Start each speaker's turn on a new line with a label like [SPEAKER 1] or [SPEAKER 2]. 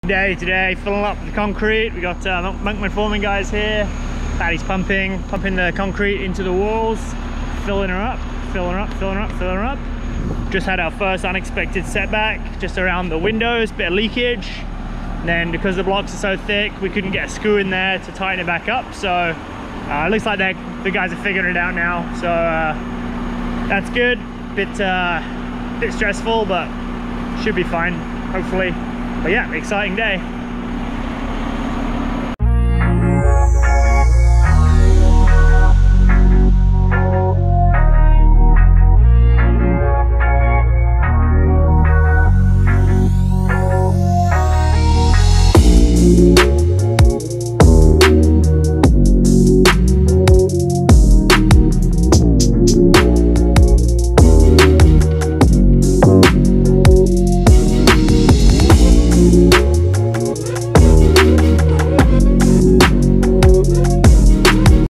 [SPEAKER 1] Day today, filling up the concrete. We got Monkman Foreman guys here. Paddy's pumping the concrete into the walls, filling her up. Just had our first unexpected setback just around the windows, bit of leakage. And then because the blocks are so thick, we couldn't get a screw in there to tighten it back up. So it looks like the guys are figuring it out now. So that's good. Bit stressful, but should be fine, hopefully. But yeah, exciting day.